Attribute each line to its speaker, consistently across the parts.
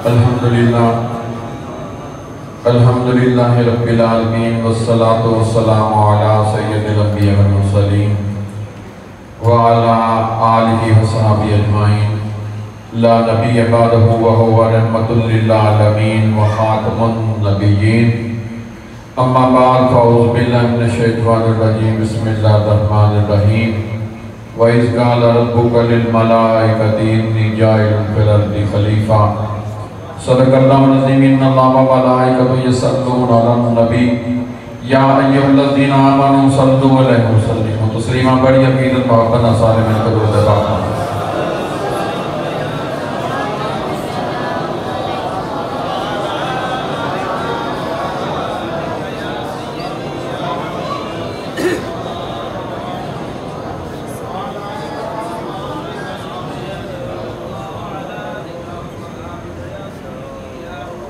Speaker 1: الحمدللہ رب العالمین والصلاة والسلام علی سید الانبیاء والمرسلین وعلی آلہ وصحبہ اجمعین لا نبی بعدہ وہو رحمۃ للعالمین وخاتم النبیین اما بعد فاعوذ باللہ من الشیطان الرجیم بسم اللہ الرحمن الرحیم وَإِذْ قَالَ رَبُّكَ لِلْمَلَائِكَةِ إِنِّي جَاعِلٌ فِي الْأَرْضِ خَلِيفَةً صدق اللہ العظیم ان اللہ وملائکتہ یصلون علی النبی یا ایھا الذین آمنوا صلوا علیہ وسلموا تسلیما بڑی عقیدت محبت سارے مل کر درود پاک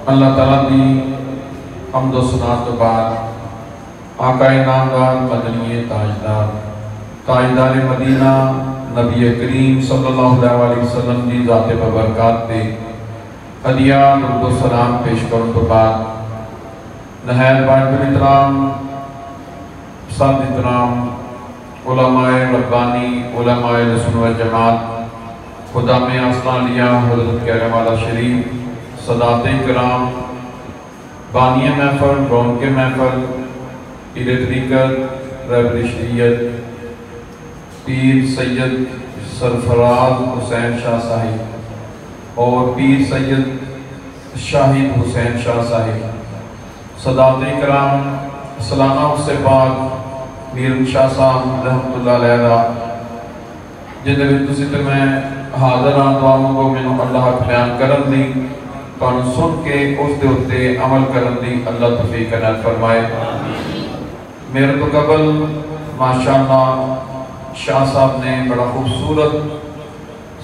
Speaker 1: اللہ تعالیٰ دی حمد و ثنا تو بعد آقا نامدار مدنی تاجدار مدینہ نبی کریم صلی اللہ علیہ وسلم دی ذات ببرکات پہ ہدیہ درود و سلام پیش کرنے تو بعد نہایت باعث احترام ساتھ احترام علماء ربانی علماء سنت و جماعت خدا میں آستانیہ حضرت کہنے والا شریف صدات کرام بانی محفل رونق محفل پیر طریقت رہبر شریعت پیر سید سرفراز حسین شاہ صاحب اور پیر سید شاہد حسین شاہ صاحب صدات کرام سلامہ اس سے بعد میر شاہ صاحب رحمت اللہ علیہ جن دوسری تو میں حاضر دعاؤں کو میں اللہ بیان کرن دی تو سن کے اس دے ہوتے عمل کرن دی اللہ توفیق عنایت فرمائے میرے تو قبل ماشاءاللہ شاہ صاحب نے بڑا خوبصورت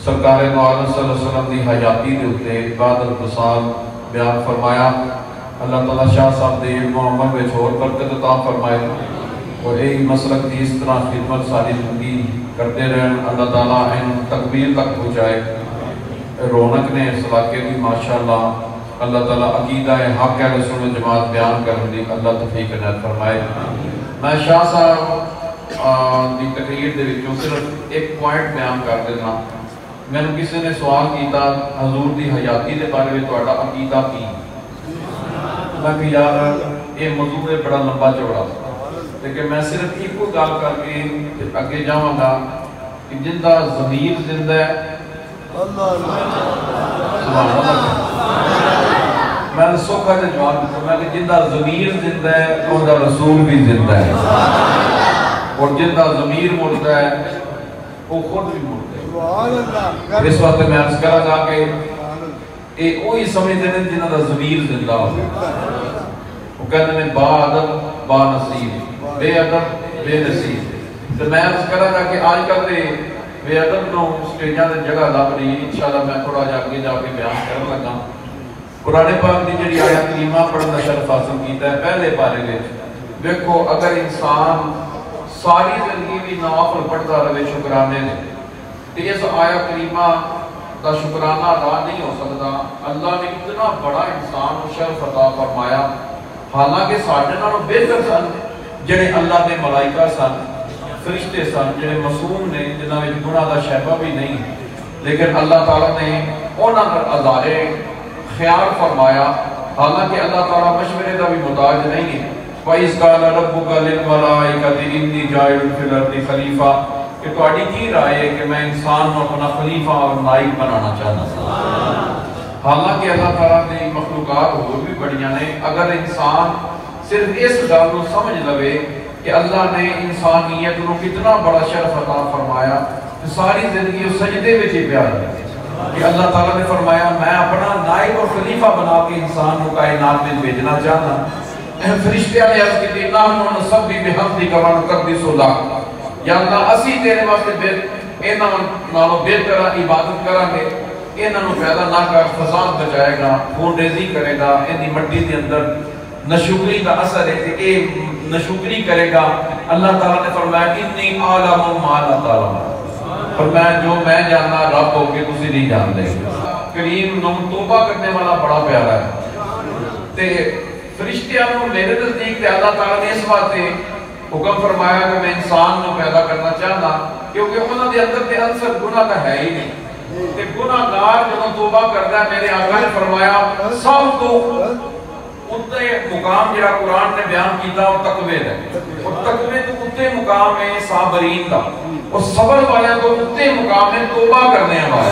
Speaker 1: سرکار دو عالم صلی اللہ علیہ وسلم دی حیاتی دے ہوتے بعد اتصال بیان فرمایا اللہ تعالیٰ شاہ صاحب دے علم و عمل میں چھوڑ برکت عطا فرمائے اور ایک مسلک دی اس طرح خدمت ساری زندگی کرتے رہن اللہ تعالیٰ ان تکمیل تک پہنچائے رونق نے اس علاقے بھی ماشاءاللہ اللہ تعالیٰ عقیدہ حق اہل سنت جماعت بیان کرنے دی اللہ توفیق عنایت فرمائے میں شاہ صاحب دی تقریر دے وچوں صرف ایک پوائنٹ بیان کر دینا میں نے کسی نے سوال کیتا حضور دی حیاتی دے بارے میں تہاڈا عقیدہ کی میں کہ یار یہ موضوع ہے بڑا لمبا چوڑا لیکن میں صرف ایک کو گل کر کے اگے جاواں گا کہ جندا ضمیر زندہ ہے میں نے سوکھا جو جواب دیتا میں کہ جندہ ضمیر زندہ ہے اور رسول بھی زندہ ہے اور جندہ ضمیر مردہ ہے وہ خود بھی مردہ ہے اس وقت میں عرض کرا گا کہ ایک وہی سمجھ دینے جنہ دا ضمیر زندہ ہو وہ کہتے ہیں با ادب با نصیب بے ادب بے نصیب تو میں عرض کرا گا کہ آج کل دے بے ادب نو سٹیجاں دے جگہ لب رہی انشاءاللہ میں تھوڑا جا کے بیان کرنے لگا قرآن پاک دی جڑی آیت کریمہ پڑھنا شرف حاصل کیتا ہے پہلے پارے وچ دیکھو اگر انسان ساری زندگی بھی نوافل پڑھتا رہے شکرانے نے تو اس آیت کریمہ دا شکرانہ ادا نہیں ہو سکتا اللہ نے اتنا بڑا انسان کو شرف عطا فرمایا حالانکہ ساڈے نالوں بہتر سن جڑے اللہ دے ملائکہ سن فرشتے سن جڑے معصوم نے جنہاں وچ گناہ دا شائبہ بھی نہیں لیکن اللہ تعالیٰ نے انہاں پر ادارے خیال فرمایا حالانکہ اللہ تعالیٰ مشورے کا بھی محتاج نہیں ہے وَإِذْ قَالَ رَبُّكَ لِلْمَلَائِكَةِ إِنِّي جَاعِلٌ فِي الْأَرْضِ خَلِيفَةً کہ تہاڈی کی رائے ہے کہ میں انسان کو اپنا خلیفہ اور نائب بنانا چاہتا ہوں حالانکہ اللہ تعالیٰ نے مخلوقات اور بھی بڑیاں نے اگر انسان صرف اس گل کو سمجھ لوے کہ اللہ نے انسانیت کو کتنا بڑا شرف عطا فرمایا ساری زندگی اس سجدے میں ہی پیار ہے کہ اللہ تعالیٰ نے فرمایا میں اپنا نائب اور خلیفہ بنا کے انسان کو کائنات میں بھیجنا چاہتا فرشتے والے عرض کی نحن نسبح بحمدک ونقدس لک یا اللہ اسی تیرے واسطے انہاں نالوں بہتر عبادت کریں گے انہاں نوں پیدا نہ کر فساد بچائے گا خون ریزی کرے گا ان دی مٹی دے اندر نشکری کا اثر ہے کہ اے نشکری کرے گا اللہ تعالیٰ نے فرمایا انی عالم ما لا تعلمون فرمایا جو میں جاننا رب ہو کے تسی نہیں جان دے کہ کریم نو توبہ کرنے والا بڑا پیارا ہے تے فرشتیاں نو میرے نزدیک تے اللہ تعالیٰ نے اس واسطے حکم فرمایا کہ میں انسان نو پیدا کرنا چاہتا کیونکہ انہوں دے اندر تے عنصر گناہ کا ہے ہی نہیں تے گناہ گار جب توبہ کرتا ہے میرے آقا نے فرمایا سب تو اتنے مقام جڑا قرآن نے بیان کیتا وہ تقوی ہے اور تقوی تو اتنے مقام ہے صابرین کا اور صبر والے تو اتنے مقام ہے توبہ کرنے والے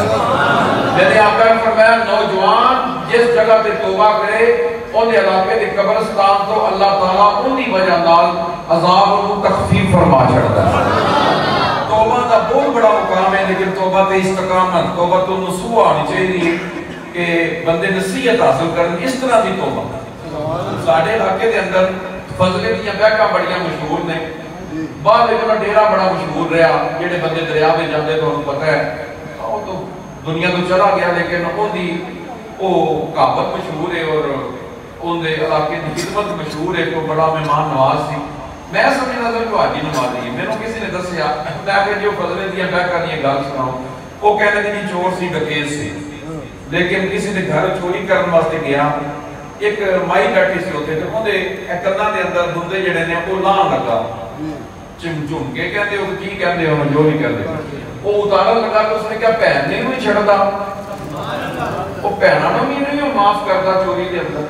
Speaker 1: میرے آقا نے فرمایا نوجوان جس جگہ پہ توبہ کرے ان علاقے کے قبرستان تو اللہ تعالیٰ انہی وجہ نال عذاب کو تخفیف فرما چھڑتا ہے توبہ کا بہت بڑا مقام ہے لیکن توبہ تے استقامت توبہ تو نصوح آنی چاہیے کہ بندے نصیحت حاصل کریں اس طرح دی توبہ ساڑھے علاقے دے اندر فضلے دیا بیکا بڑیاں مشہور نے بعد ایک ڈیرا بڑا مشہور رہا جڑے بندے دریا میں جاندے تو انہوں پتہ ہے وہ تو دنیا تو چلا گیا لیکن ان دی وہ کہاوت مشہور ہے اور ان دے علاقے دی خدمت مشہور ہے تو بڑا مہمان نواز سی میں سمجھنا تھا کہ حاجی نمازی ہے میں کسی نے دسیا میں کہ جو فضلے دیا بیکا دی گل سناؤں وہ کہنے دی چور سی ڈکیت سی لیکن کسی نے گھر چوری کرنے واسطے گیا ایک مائی بیٹھی سی ہوتے تھے وہ دے کناں دے اندر بندے جڑے نے وہ لان لگا چم کے کہندے ہو کی کہندے ہو جو نہیں کہندے وہ اتارن لگا کہ اس نے کیا بہن نے نہیں چھڑدا وہ بہناں نوں بھی نہیں معاف کردا چوری دے اندر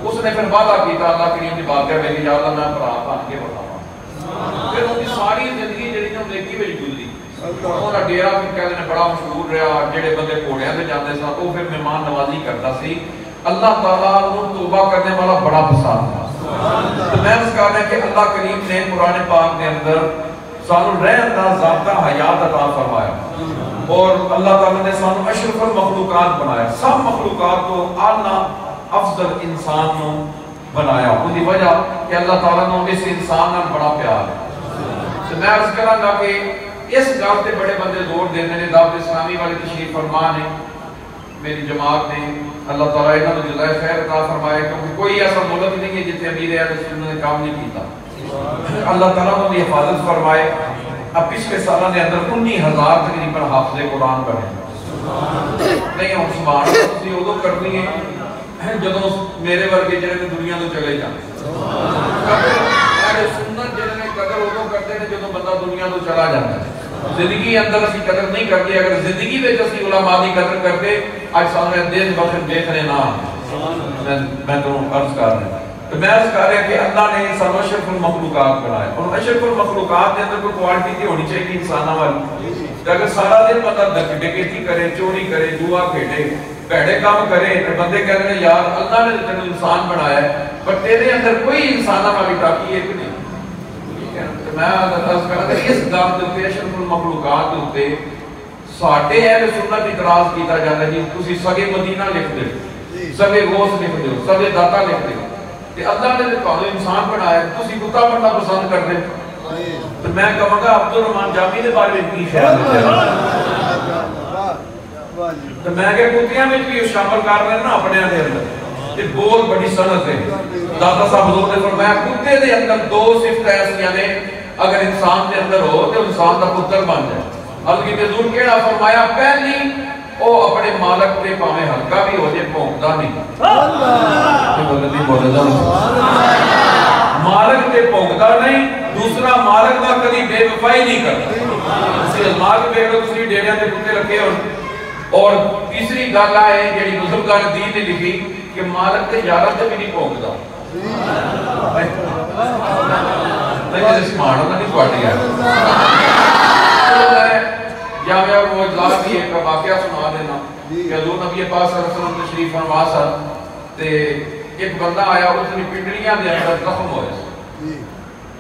Speaker 1: اس نے پھر وعدہ کیتا اللہ کریم دی بات ہے میری یا اللہ میں بھرا بن کے بتاواں پھر ان دی ساری زندگی جڑی نا نیکی وچ گزری انہاں ڈیرا پھر کہندے نے بڑا مشہور رہا جڑے بندے گھوڑیاں تے جاندے سن وہ پھر مہمان نوازی کردا سی اللہ تعالیٰ انہوں توبہ کرنے والا بڑا پسند ہے تو میں اس کہا ہے کہ اللہ کریم نے قرآن پاک کے اندر سانو رہن دا ضابطہ حیات عطا فرمایا اور اللہ تعالیٰ نے سانو اشرف المخلوقات بنایا سب مخلوقات کو اعلیٰ افضل انسان نو بنایا ان کی وجہ کہ اللہ تعالیٰ نے اس انسان نے بڑا پیار ہے تو میں اس کہا گا کہ اس گل تے بڑے بندے زور دینے نے دعوت اسلامی والے تشریف فرما نے میری جماعت نے اللہ تعالیٰ انہوں نے جزائے خیر عطا فرمائے کیونکہ کوئی ایسا ملک نہیں ہے جتنے امیر اہل سنت نے کام نہیں کیتا اللہ تعالیٰ نے حفاظت فرمائے اب پچھلے سالہ نے اندر 19,000 تقریباً حافظ قرآن بنے نہیں ہم سبحان اللہ تسی ادو کرنی ہے جدوں میرے ورگے جڑے نے دنیا تو چلے جاندے اہل سنت جڑے نے قدر ادو کرتے ہیں جدوں بندہ دنیا تو چلا جاتا ہے زندگی اندر اسی قدر نہیں کرتے اگر زندگی میں اسی علماء دی قدر کرتے آج سامنے دین بخش دیکھنے نہ میں تو عرض کر رہا تو میں عرض کر رہا کہ اللہ نے انسان اشرف المخلوقات بنائے اور اشرف المخلوقات کے اندر کوئی کوالٹی تھی ہونی چاہیے انسانوں والی اگر سارا دن بندہ ڈکیتی کرے چوری کرے جوا کھیلے بھڑے کام کرے تو بندے کہتے ہیں یار اللہ نے تینوں انسان بنایا ہے پر تیرے اندر کوئی انسانوں والی طاقت ایک نہیں میں عرض کر رہا کہ اس گل دے اشرف المخلوقات دے اوتے ساڈے اہل سنت اعتراض کیتا جاتا ہے جی تسی سگے مدینہ لکھ دے سگے غوث لکھ دے سگے داتا لکھ دے تے اللہ نے تانوں انسان بنایا تسی کتا بننا پسند کر دے تو میں کہاں گا عبدالرحمان جامی دے بارے میں کی خیال ہے تو میں کہ کتیاں میں بھی شامل کر رہے ہیں نا اپنے دے اندر تے بہت بڑی صنعت ہے داتا صاحب حضور نے فرمایا کتے دے اندر دو صفت ایسیاں نے اگر انسان دے اندر ہو تو انسان دا پتر بن جائے حضرت حضور کیڑا فرمایا پہلی او اپنے مالک تے پاویں ہلکا بھی ہو جائے بھونکدا نہیں مالک تے بھونکدا نہیں دوسرا مالک دا کبھی بے وفائی نہیں کرتا اسی مالک بے وفائی ڈیڑیاں تے کتے رکھے اور تیسری گل ہے جڑی بزرگان دین نے لکھی کہ مالک تے یاراں تے بھی نہیں بھونکدا نہیں جس ماڑا نہیں پڑھی ہے یا میں وہ اجلاس بھی ایک واقعہ سنا دینا کہ حضور نبی پاک صلی اللہ علیہ وسلم تشریف فرما سن تے ایک بندہ آیا اس نے پنڈلیاں دے اندر زخم ہوئے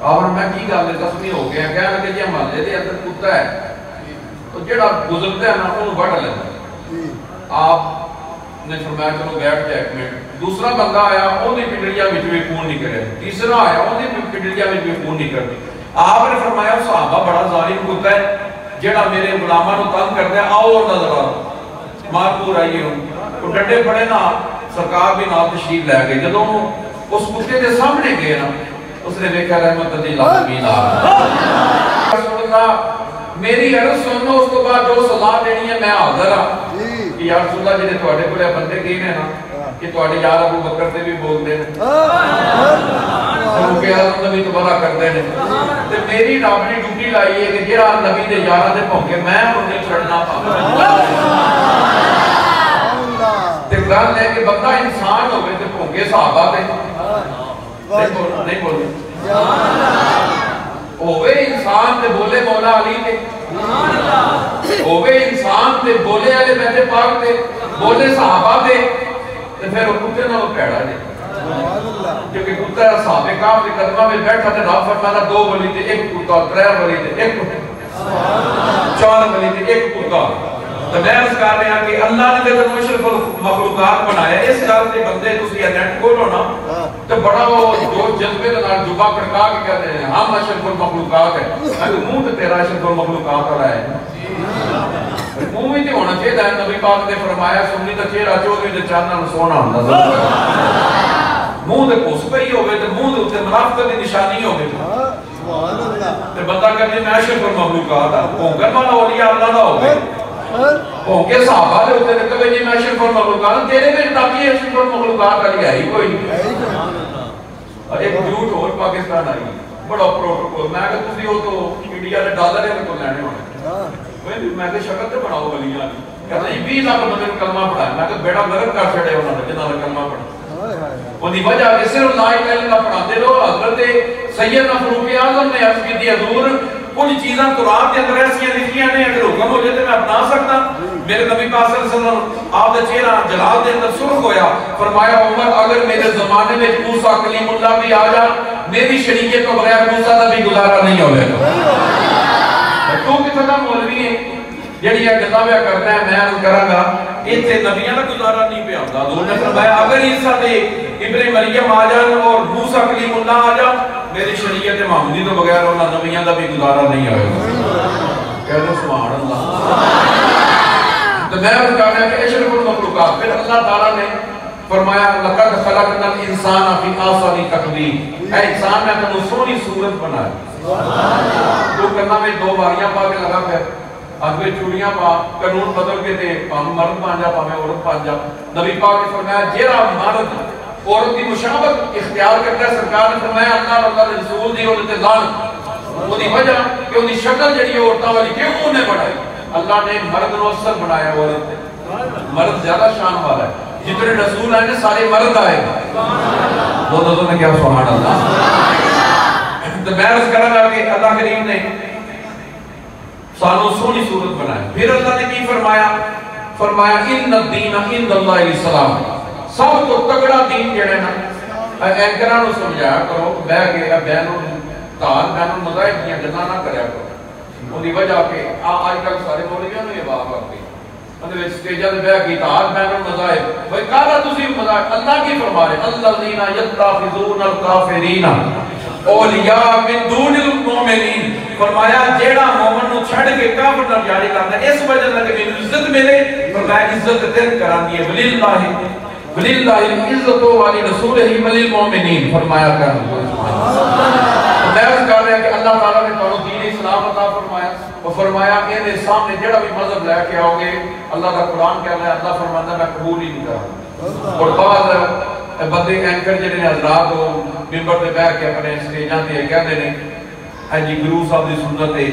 Speaker 1: اور میں کی گل زخمی ہو گیا کہنے لگے جی محلے دے اندر کتا ہے تو جڑا گزرتا ہے نا انہوں بڑھ لینا آپ نے فرمایا چلو بیٹھ جائے ایک منٹ دوسرا بندہ آیا وہ پنڈلیاں بھی خون نہیں کرے تیسرا آیا وہ پنڈلیاں بھی خون نہیں کرتی آپ نے فرمایا صحابہ بڑا ظالم کتا ہے جڑا میرے غلاماں نو تنگ کردا ہے آؤ نظر آؤ مار پور آئیے وہ ڈنڈے پڑے نا سرکار بھی نال تشریف لے گئے جدوں اس کتے دے سامنے گئے نا اس نے دیکھا رحمت للعالمین رسول اللہ میری عرض سنو اس کو بعد جو سزا دینی ہے میں حاضر ہاں کہ یا رسول اللہ جنہیں تواڈے کولے بندے گئے ہیں نا کہ تواڈے یار ابو بکر سے بھی بول دے کیونکہ اعظم نبی تو بڑا کرتے ہیں تے میری رب نے ڈیوٹی لائی ہے کہ جہاں نبی دے یاراں دے بھونکے میں انہیں چھڑنا پاواں تے گل ہے کہ بندہ انسان ہوئے تے بھونکے صحابہ تے نہیں بولے ہوئے انسان تے بولے مولا علی تے ہوئے انسان تے بولے علی بیت پاک تے بولے صحابہ تے پھر وہ کتے نہ وہ پیڑا نے کیونکہ کتا صحابہ کاف کے قدمہ میں بیٹھا تے رب فرمانا 2 ولی تے 1 کتا 3 ولی تے 1 4 ولی تے 1 کتا تو میں اس کہا رہا کہ اللہ نے تو مشرف مخلوقات بنایا اس گل سے بندے تسی نیٹ کھولو نا تو بڑا وہ جو جذبے کے نال جبا کڑکا کے کہتے ہیں ہم اشرف المخلوقات ہے میں منہ تے تیرا اشرف المخلوقات والا ہے منہ بھی تے ہونا چاہیے نبی پاک نے فرمایا سنی تے چہرہ چودھری تے چاندنا سونا ہوندا منہ تے کس پئی ہوے تے منہ تے منافقت دی نشانی ہوے سبحان اللہ تے بندہ کہے میں اشرف المخلوقات ہاں بھونکن والا اولیاء اللہ دا ہوے بھونکے صحابہ دے اوتے تے کہے میں اشرف المخلوقات تیرے وچ تاکہ اشرف المخلوقات والی ہے ہی کوئی نہیں اور ایک جھوٹ اور پاکستان آئی بڑا پروٹوکول میں کہ تسی او تو انڈیا دے ڈالر ہے کو لینے ہونے میں کہ شکل تے بناؤ ولیاں دی کہتا جی 20 لاکھ بندے نوں کلمہ پڑھایا میں کہ بیڑا غلط کر چھڑے انہاں نے جنہاں نے کلمہ پڑھا انہی وجہ کہ صرف لا الہ الا اللہ پڑھاتے رہو حضرت سیدنا فاروق اعظم نے عرض کی تھی حضور کچھ چیزاں قرآن کے اندر ایسی لکھیاں نے اگر حکم ہو جائے تو میں اپنا سکتا میرے نبی پاک صلی اللہ علیہ وسلم آپ کا چہرہ جلال دے اندر سرخ ہویا فرمایا عمر اگر میرے زمانے میں موسیٰ کلیم اللہ بھی آ جا میری شریعت کو بغیر موسیٰ کا بھی گزارا نہیں ہوئے تو کتنا مولوی ہے جڑی یہ گزاویا کرتا ہے میں عرض کراں گا ایتھے نبیاں کا گزارا نہیں پہ آتا حضور نے فرمایا اگر عیسیٰ تے ابن مریم آ جان اور موسیٰ کلیم اللہ آ جان میری شریعت محمدی تو بغیر انہاں نبیاں کا بھی گزارا نہیں ہوئے گا کہہ دو سبحان اللہ تو میں عرض کر رہا کہ اشرف المخلوقات پھر اللہ تعالیٰ نے فرمایا لقد خلقنا الانسان فی احسن تقویم اے انسان میں تو سونی صورت بنایا تو کرنا میں 2 باریاں پا کے لگا پھر آگے چوڑیاں پا قانون بدل کے دے پام مرد پان جا پامیں عورت پان جا نبی پاک نے فرمایا جیرا مرد عورت کی مشابہت اختیار کرتا ہے سرکار نے فرمایا اللہ اللہ کے رسول دی عورت لعنت وہ دی وجہ کہ ان کی شکل جڑی عورتاں والی کیوں انہیں بڑھائی اللہ نے مرد نو اثر بنایا عورت مرد زیادہ شان والا ہے جتنے رسول آئے نے سارے مرد آئے دو دوستوں نے کیا سبحان اللہ تو میں عرض کرنا گا کہ اللہ کریم نے سانو سونی صورت بنایا پھر اللہ نے کی فرمایا ان الدین عند اللہ الاسلام سب تو تگڑا دین جڑا نا اینکراں نو سمجھایا کرو بیٹھ کے بہنوں تال بہنوں مذاہب دیاں گلاں نہ کریا کرو اونی وجہ کہ آج کل سارے مولویاں نو یہ بات آتی اندر وچ سٹیجاں تے بیٹھ کے تال بہنوں مذاہب بھئی کہدا تسی مذاہب اللہ کی فرما رہے الذین یتخذون الکافرین اولیاء من دون المؤمنین فرمایا جیڑا مومن نو چھڑ کے کافر نال یاری کردا اس وجہ سے کہ عزت ملے فرمایا عزت دل کرانی ہے وللہ العزت والی رسول ہی وللمؤمنین فرمایا کر میں عرض کر رہا کہ اللہ تعالیٰ نے تو دین اسلام عطا فرمایا اور فرمایا کہ ان سامنے جڑا بھی مذہب لے کے آؤ گے اللہ کا قرآن کہہ رہا ہے اللہ فرماتا ہے میں قبول ہی نہیں کرا اور بعض بندے اینکر جڑے نے حضرات ہو ممبر پہ بیٹھ کے اپنے سٹیجاں تے کہتے ہیں اے جی گرو صاحب دی سنت ہے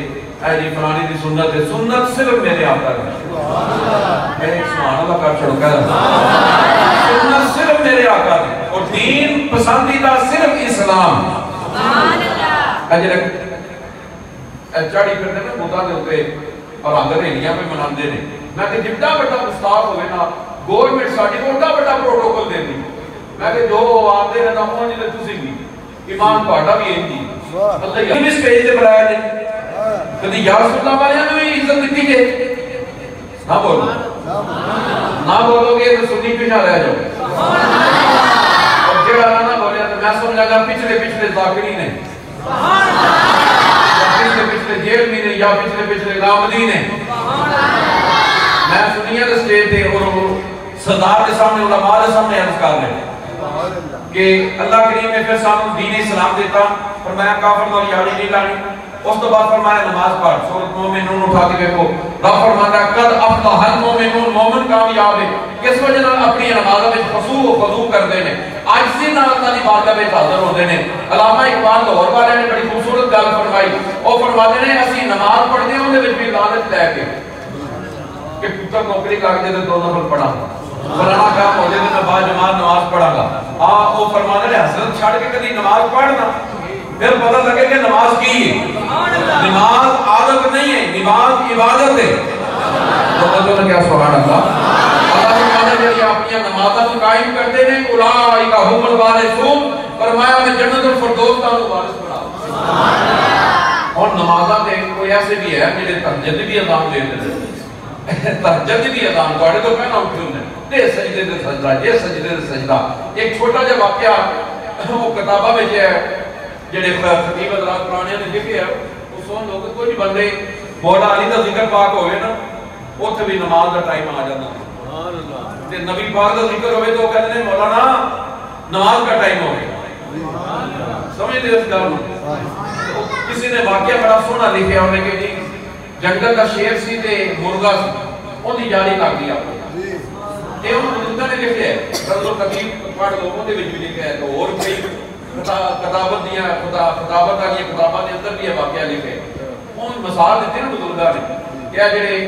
Speaker 1: اے جی فلانی دی سنت ہے سنت صرف میرے آقا ہے میں سبحان اللہ کر چھڑو کہہ سنت صرف میرے آقا ہے اور دین پسندیدہ صرف اسلام چاڑی کرتے ہیں بوتا دے ہوتے اور آنگر ہیلیاں پہ مناندے نے میں کہ جبدہ بڑا استاد ہوئے نا گورنمنٹ ساڑی بڑا بڑا پروٹوکول دے دی میں کہ جو آتے رہنا ہوں جی تسی بھی ایمان پاڑا بھی ہیں جی اللہ یہ بھی سٹیج دے بلایا دے کدی یا رسول اللہ والے نے بھی عزت دیتی جے نہ بولو نہ بولو گے تو سنی پیچھا رہ جاؤ اور جڑا نہ بولیا تو میں سمجھا گا پچھلے ذاکرین ہیں پچھلے جیل میں نے یا پچھلے غامدین ہیں میں سنیا دے سٹیج دے اور صدار کے سامنے علماء کے سامنے عرض کر رہے کہ اللہ کریم نے پھر سامنے دین اسلام دیتا فرمایا کافر نال یاری نہیں لانی اس تو بعد فرمایا نماز پڑھ. سورۃ مومنون اٹھا کے دیکھو, رب فرماتا ہے قد افلح المومنون, مومن کامیاب ہے کس وجہ نال اپنی نمازاں وچ خشوع و خضوع کردے نے, عاجزی نال اللہ دی بارگاہ وچ حاضر ہوندے نے. علامہ اقبال لاہور والے نے بڑی خوبصورت گل فرمائی, وہ فرماتے نے اسی نماز پڑھدے ہوں دے وچ بھی لعنت لے کے کہ پتر نوکری کر دے تے 2 نفل پڑھا, فلانا کام ہو جائے تو میں با جماعت نماز پڑھا گا. وہ فرماتے نے حسرت چھڑ کے کبھی نماز پڑھنا, پھر پتہ لگے کہ نماز کی ہے. نماز عادت نہیں ہے, نماز عبادت ہے. تو کیا سبحان اللہ. اللہ فرماتا ہے کہ اپنی نمازاں قائم کرتے ہیں, اولئک هم الوارثون, فرمایا میں جنت الفردوس کا وارث بنا. اور نمازاں دے کوئی ایسے بھی ہے جڑے تہجد بھی اذان دیتے ہیں, تہجد بھی اذان پڑھے تو کہنا اٹھے ہونے دے سجدے دے سجدہ, یہ سجدے دے سجدہ. ایک چھوٹا جا واقعہ وہ کتابہ میں ہے جڑے خطیب حضرات پرانے نے لکھے ہے, وہ سن لوگ کوئی بندے مولا علی دا ذکر پاک ہوئے نا, اوتھے بھی نماز دا ٹائم آ جاتا سبحان اللہ. تے نبی پاک دا ذکر ہوئے تو کہتے ہیں مولانا نماز کا ٹائم ہو گیا. سمجھ دے اس گل نوں. کسی نے واقعہ بڑا سونا لکھیا ہونے کہ جی جنگل کا شیر سی تے مرغا سی, اون دی جاری کر دی آپ اے اون بزرگاں نے لکھیا ہے. رسول قدیم پڑھ لو اون دے وچ بھی لکھیا ہے, تو اور کئی کتابت دیا خطابت والی کتاباں دے اندر بھی یہ واقعہ لکھے. اون مثال دیتے ہیں بزرگاں نے کیا جڑے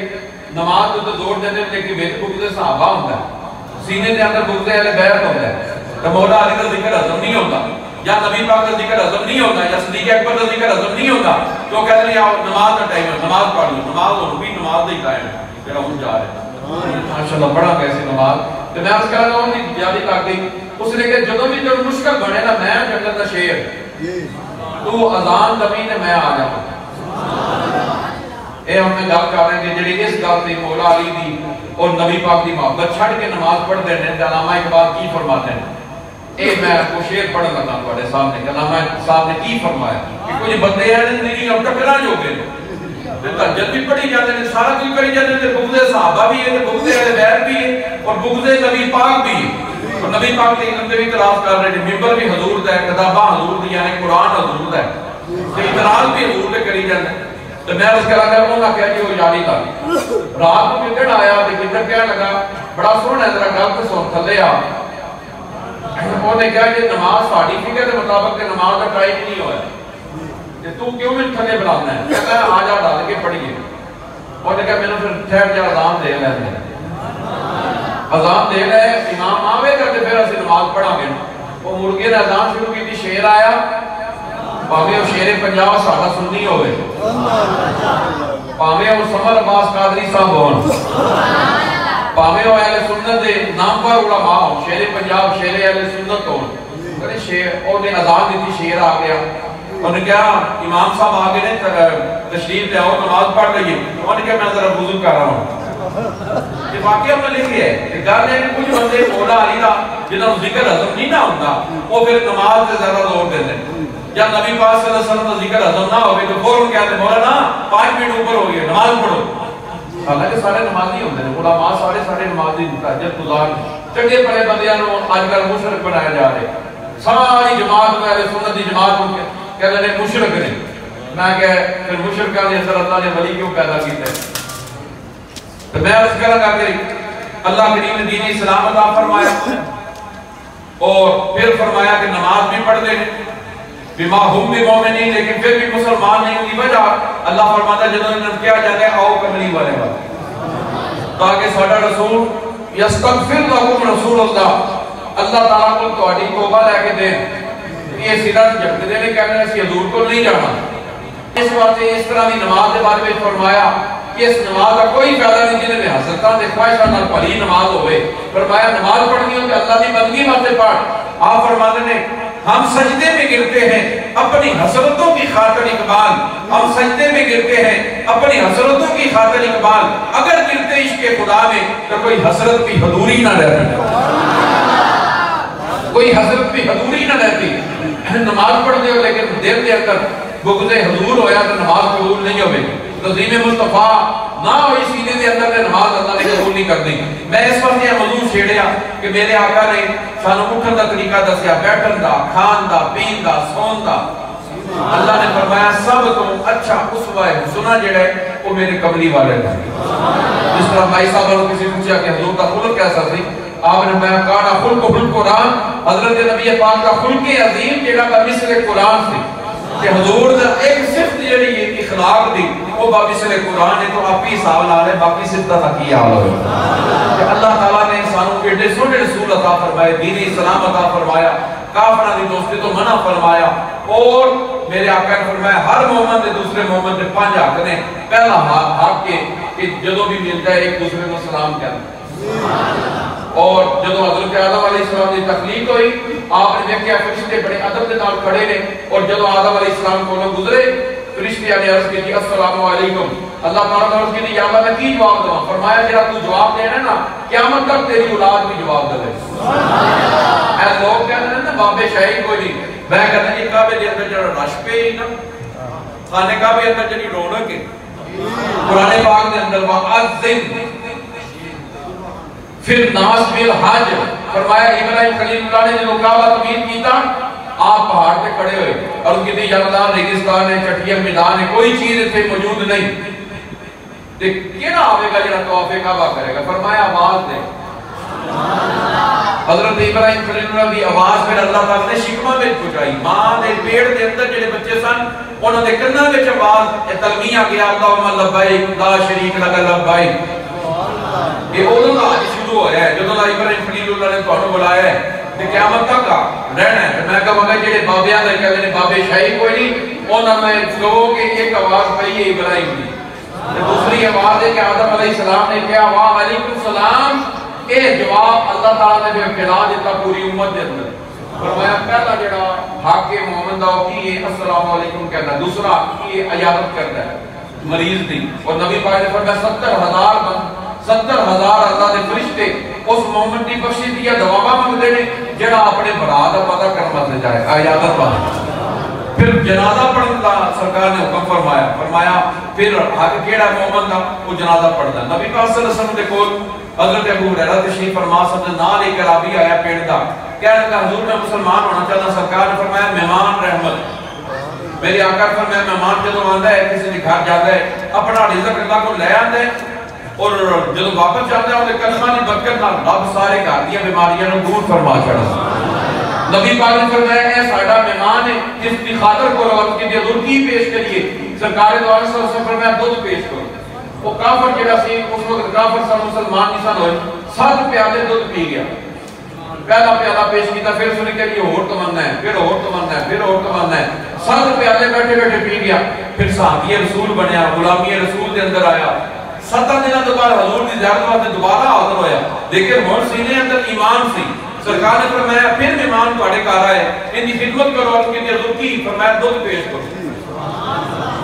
Speaker 1: نماز تے زور دیندے نے کہ وچ بغض صحابہ ہوندا ہے, سینے دے اندر بغض اہل بیت ہوندا ہے, تے مولا علی دا ذکر ہضم نہیں ہوندا, یا نبی پاک کا ذکر ہضم نہیں ہوتا, یا صدیق اکبر کا ذکر ہضم نہیں ہوتا, تو کہتے ہیں نماز کا ٹائم ہے, نماز پڑھ لو. نماز ہو بھی نماز دا ہی ٹائم ہے جڑا ہن جا رہا ہے. ماشاءاللہ بڑا کیسی نماز. تے میں عرض کر رہا ہوں کہ یاد کر گئی اس نے کہ جدوں بھی جو مشکل بنے نا, میں جنت دا شیر تو اذان دمی تے میں آ جاواں. اے ہم نے گل کر رہے ہیں کہ جڑی اس گل تے مولا علی دی اور نبی پاک دی محبت چھڑ کے نماز پڑھدے نے, علامہ اقبال کی فرماتے ہیں. اے میں کو شیر پڑھ لگا تھوڑے سامنے کہ علامہ صاحب نے کی فرمایا کہ کچھ بندے ہیں زندگی اب ٹکرا جو گئے تے تہجد بھی پڑھی جاتے ہیں, سارا کچھ کری جاتے ہیں, بغض صحابہ بھی ہے, بغض اہل بیت بھی ہے, اور بغض نبی پاک بھی ہے. اور نبی پاک کے علم بھی اعتراض کر رہے ہیں, ممبر بھی حضور دا ہے, کتاباں حضور دی یعنی قرآن حضور دا ہے, تے اعتراض بھی حضور دے کری جاتے ہیں. تو میں اس کرا کر انہاں کہا جی وہ جاری تھا رات کو کدھر آیا تے کدھر کہنے لگا بڑا سونا ذرا گل تے سن تھلے آ. وہ نے کہا کہ نماز ساڑی فکر کے مطابق کہ نماز کا ٹائم نہیں ہوا ہے, کہ تو کیوں میں تھلے بلانا ہے. کہتا ہے آجا ڈال کے پڑھیے. وہ نے کہا میں نے پھر ٹھہر جا اذان دے لیں, اذان دے لیں, امام آوے گا تے پھر اسی نماز پڑھا گے. وہ مرغے نے اذان شروع کی تھی, شیر آیا پاوے وہ شیر پنجاب ساڈا سنی ہوئے, پاوے وہ سمر عباس قادری صاحب ہون, پاوے وہ اہل سنت دے نامور علماء ہوں, شیر پنجاب شیر اہل سنت ہون. کرے شیر اور نے اذان دی تھی, شیر آ گیا. انہوں نے کہا امام صاحب آگے نے تشریف لے آؤ نماز پڑھ لئیے. انہوں نے کہا میں ذرا وضو کر رہا ہوں. یہ واقعہ میں لکھ گیا ہے کہ گل ہے کہ کچھ بندے مولا علی دا جنہوں ذکر ہضم نہیں نہ ہوتا وہ پھر نماز سے زیادہ زور دیتے ہیں. یا نبی پاک صلی اللہ علیہ وسلم کا ذکر ہضم نہ ہوئے تو فوراً کہتے ہیں مولانا 5 منٹ اوپر ہو گئے نماز پڑھو. حالانکہ سارے نمازی ہوتے ہیں, علماء سارے نمازی تہجد گزار چنگے پڑے بندیاں نو آج کل مشرک بنایا جا رہے. ساری جماعت میں اہل سنت دی جماعت کو کہتے ہیں مشرک نے. میں کہ پھر مشرکاں دے اندر اللہ نے ولی کیوں پیدا کیتے ہیں. تو میں عرض کرا کہ اللہ کریم نے دین اسلام عطا فرمایا اور پھر فرمایا کہ نماز بھی پڑھ دے بما ہم بھی مومنین, لیکن پھر بھی مسلمان نہیں ہوئی. وجہ اللہ فرماتا ہے جنہوں نے کیا جاتا ہے آؤ کملی والے بات, تاکہ ساڈا رسول یستغفر لکم رسول اللہ تعالیٰ کو تہاڈی توبہ لے کے دے. یہ سیدھا جھٹک دے نہیں کہنا اسی حضور کو نہیں جانا. اس واسطے اس طرح کی نماز کے بارے میں فرمایا کہ اس نماز کا کوئی فائدہ نہیں جنہیں میں حسرتاں دے خواہشاں نال بھری نماز ہوئے. فرمایا نماز پڑھنی ہو کہ اللہ کی بندگی واسطے پڑھ. آپ فرماتے ہیں ہم سجدے میں گرتے ہیں اپنی حسرتوں کی خاطر اقبال, ہم سجدے میں گرتے ہیں اپنی حسرتوں کی خاطر اقبال. اگر گرتے عشق خدا میں تو کوئی حسرت کی حضوری نہ رہتی, کوئی حسرت کی حضوری نہ رہتی. نماز پڑھتے ہو لیکن دل دے اندر بغض حضور ہویا تو نماز قبول نہیں ہوئے. تظیم مصطفیٰ نہ ہوئی سینے دے اندر نے نماز اللہ نے قبول نہیں کرنی. میں اس وقت یہ موضوع چھیڑیا کہ میرے آقا نے سانو اٹھن دا طریقہ دسیا, بیٹھن دا, کھان دا, پین دا, سون دا. اللہ نے فرمایا سب تو اچھا اسوہ حسنہ جڑا ہے وہ میرے کملی والے ہیں. جس طرح بھائی صاحب نے کسی پوچھا کہ حضور کا خلق کیسا سی، آپ نے فرمایا کانا خلق قرآن، حضرت نبی پاک کا خلق عظیم جڑا کا مثل قرآن سی کہ حضور دا ایک صفت جڑی ہے اخلاق دی وہ با مثل قرآن ہے. تو آپ ہی حساب لا لیں باقی صفتہ تک کی حال ہوئے کہ اللہ تعالیٰ نے انسانوں کے ایڈے سونے رسول عطا فرمائے، دین اسلام عطا فرمایا، کافرہ دی دوستی تو منع فرمایا، اور میرے آقا نے فرمایا ہر مومن دے دوسرے مومن دے 5 حق نے. پہلا حق کہ جدو بھی ملتا ہے ایک دوسرے کو سلام کرنا. اور جدو حضرت آدم علیہ السلام کی تخلیق ہوئی آپ نے دیکھا فرشتے بڑے ادب کے نال کھڑے نے، اور جدو آدم علیہ السلام کو گزرے فرشتے نے عرض کی السلام علیکم. اللہ تعالیٰ نے عرض کی یا اللہ میں کی جواب دوں؟ فرمایا جڑا تو جواب دینا نا قیامت تک تیری اولاد بھی جواب دے. اے لوگ کہتے ہیں نا بابے شاہی کوئی نہیں، میں کہتا ہوں یہ کعبے دے اندر جڑا رش پہ ہی نا خانے کعبے اندر جڑی رونق ہے قرآن پاک دے اندر وَأَذِّن پھر ناس بالحج. فرمایا ابراہیم خلیل اللہ نے جو کعبہ تعمیر کیتا آپ پہاڑ پہ کھڑے ہوئے اور ان کی دی جاندار ریگستان ہے، چٹیاں میدان ہے، کوئی چیز اتنے موجود نہیں. کیڑا آوے گا جڑا طواف کعبہ کرے گا؟ فرمایا آواز دے. حضرت ابراہیم خلیل اللہ کی آواز پھر اللہ تعالیٰ نے شکمہ میں پہنچائی. ماں دے پیڑ دے اندر جڑے بچے سن انہوں نے کناں وچ آواز تلمیہ کیا اللہم لبیک لا شریک لک لبیک. یہ ادھوں کا آج شروع ہوا ہے جدوں ابراہیم خلیل اللہ نے تانوں بلایا ہے کہ قیامت تک رہنا ہے. میں کہا مگر جڑے بابیاں دے کہتے ہیں بابے شاہی کوئی نہیں، انہوں نے کہو کہ ایک آواز پئی ہے ابراہیم کی، دوسری آواز ہے کہ آدم علیہ السلام نے کہا وعلیکم السلام. اے جواب اللہ تعالیٰ نے جو پھیلا دیتا پوری امت دے اندر. فرمایا پہلا جڑا حق مومن دا کی ہے السلام علیکم کہنا، دوسرا کی عیادت کرتا ہے مریض دی. اور نبی پاک نے فرمایا 70,000 اللہ دے فرشتے اس مومن دی بخشش دی دعا منگدے نے جڑا اپنے برا دا پتہ کرنا سے جائے عیادت پڑھ. پھر جنازہ پڑھنے کا سرکار نے حکم فرمایا. فرمایا پھر حق کیڑا مومن دا وہ جنازہ پڑھدا. نبی پاک صلی اللہ علیہ وسلم دے کول حضرت ابو ہریرہ تشریف فرما صاحب نے نال ایک عربی آیا پنڈ دا، کہنے لگا حضور میں مسلمان ہونا چاہتا. سرکار نے فرمایا مہمان رحمت. میرے آقا نے فرمایا مہمان جدوں آندا ہے کسی دے گھر جاتا ہے اپنا رزق اللہ کو لے آندا ہے اور جدوں واپس جاتا ہے اونوں کلمہ دی برکت نال رب سارے گھر دی بیماریاں نوں دور فرما چھڑدا. نبی پاک نے فرمایا اے ساڈا مہمان ہے جس کی خاطر کو روت کی حضور کی پیش کریے؟ سرکار دو علیہ وسلم فرمایا دودھ پیش کرو. وہ کافر جڑا سی اس وقت کافر سن مسلمان نہیں سن ہوئے 7 پیالے دودھ پی گیا. پہلا پیالہ پیش کیتا پھر سن کے لیے اور تمنا ہے پھر اور تمنا ہے پھر اور تمنا ہے 7 پیالے بیٹھے بیٹھے پی گیا. پھر صحابی رسول بنیا، غلامی رسول دے اندر آیا. 7 دنوں کے بعد حضور کی زیارت واسطے دوبارہ حاضر ہویا لیکن ہن سینے اندر ایمان سی. سرکار نے فرمایا پھر مہمان تواڈے گھر آئے ان کی خدمت کرو. اور کہ حضور کی فرمایا دودھ پیش کرو.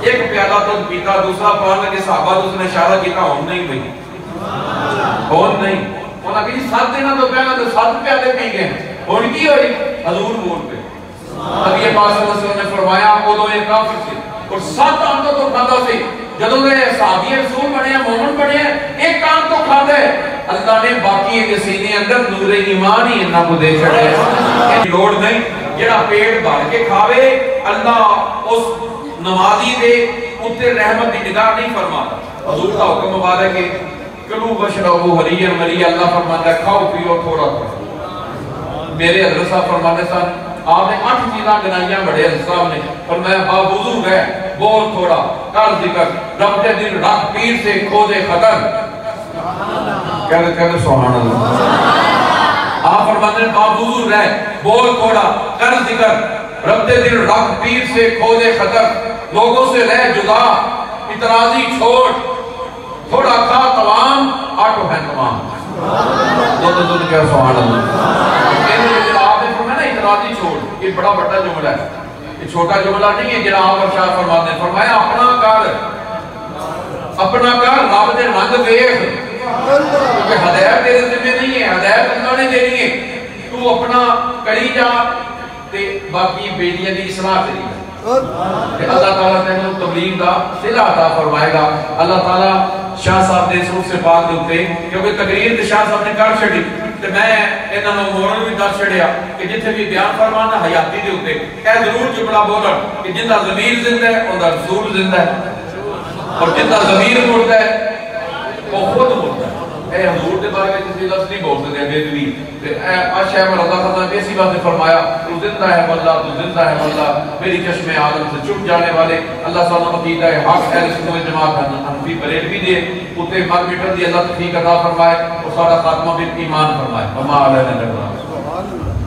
Speaker 1: ایک پیالہ دودھ پیتا دوسرا پان لگے صحابہ اس نے اشارہ کیا ہون نہیں بھئی ہون نہیں. انہاں کہ 7 دنوں تو پہلے تو 7 پیالے پی گئے ہن کی ہوئی؟ حضور بول پہ نبی پاک صلی اللہ علیہ وسلم نے فرمایا اودوں ایک کافر سی اور 7 آنتوں تو کھاتا سی. جدوں وہ صحابی رسول بنے مومن بنے ایک کام تو کھاتا ہے اللہ نے باقی کے سینے اندر نور ایمان ہی انہاں کو دے چھڑے. لوڑ نہیں جڑا پیٹ بھر کے کھاوے اللہ اس نمازی دے اتے رحمت کی نگاہ نہیں فرماتا. حضور کا حکم مبارک ہے کلو بشربو حریاً مریاً. اللہ فرماتا ہے کھاؤ پیو تھوڑا تھوڑا. میرے حضرت صاحب فرماتے سن آپ نے 8 چیزاں گنائیاں بڑے حضرت صاحب نے فرمایا باوضو ہے بول تھوڑا کر ذکر رب دے دل رکھ پیر سے کھو دے خطر. کہتے سبحان اللہ. آپ فرماتے ہیں باوضو رہ بول تھوڑا کر ذکر رب دے دل رکھ پیر سے کھو دے خطر. لوگوں سے رہ جدا اعتراضی چھوڑ تھوڑا کھا تمام آٹو ہے تمام. دودھ کیا سبحان اللہ. آپ نے فرمایا نا اعتراضی چھوڑ یہ بڑا بڑا جملہ ہے یہ چھوٹا جملہ نہیں ہے. جناب آپ ارشاد فرماتے ہیں فرمایا اپنا کر رب دے رنگ دیکھ کیونکہ ہدایت تیرے ذمہ نہیں ہے ہدایت اللہ نے دینی ہے. تو اپنا کری جا تے باقی بیٹیاں دی اصلاح کری جا. اللہ تعالیٰ تینوں تبلیغ دا صلہ عطا فرمائے گا. اللہ تعالیٰ شاہ صاحب دے سوف سے پاک دے کیونکہ تقریر تے شاہ صاحب نے کر چھڑی تو میں انہوں نے مورن بھی دس چھڑیا کہ جتنے بھی بیان فرمانا حیاتی دے ہوتے اے ضرور جملہ بولن کہ جندہ ضمیر زندہ ہے اندہ رسول زندہ ہے اور جندہ ضمیر مردہ ہے وہ خود مردہ ہے اے حضور دے بارے میں کسی لفظ نہیں بول سکتے بے دوی آشہ میں اللہ خدا نے اسی بات نے فرمایا تو زندہ ہے واللہ تو زندہ ہے واللہ میری چشم عالم سے چھپ جانے والے اللہ صلی اللہ عقیدہ حق اہل سنت جماعت حنفی بریلوی دے اتے مر مٹن دی اللہ تفیق عطا فرمائے اور سارا خاتمہ بالایمان فرمائے وما علینا الا البلاغ